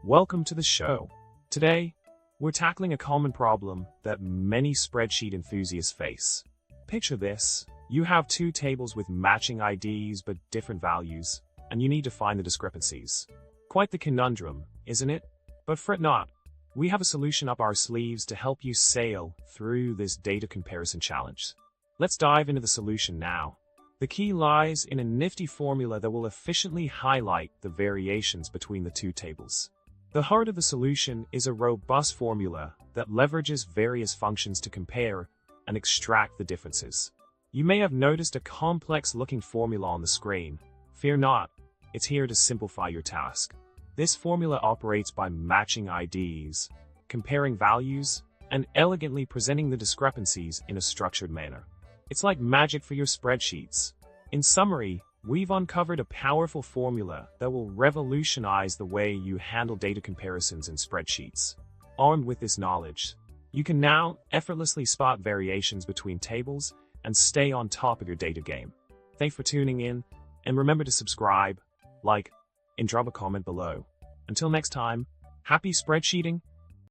Welcome to the show. Today, we're tackling a common problem that many spreadsheet enthusiasts face. Picture this. You have two tables with matching IDs but different values, and you need to find the discrepancies. Quite the conundrum, isn't it? But fret not. We have a solution up our sleeves to help you sail through this data comparison challenge. Let's dive into the solution now. The key lies in a nifty formula that will efficiently highlight the variations between the two tables. The heart of the solution is a robust formula that leverages various functions to compare and extract the differences. You may have noticed a complex-looking formula on the screen. Fear not, it's here to simplify your task. This formula operates by matching IDs, comparing values, and elegantly presenting the discrepancies in a structured manner. It's like magic for your spreadsheets. In summary, we've uncovered a powerful formula that will revolutionize the way you handle data comparisons in spreadsheets. Armed with this knowledge, you can now effortlessly spot variations between tables and stay on top of your data game. Thanks for tuning in, and remember to subscribe, like, and drop a comment below. Until next time, happy spreadsheeting!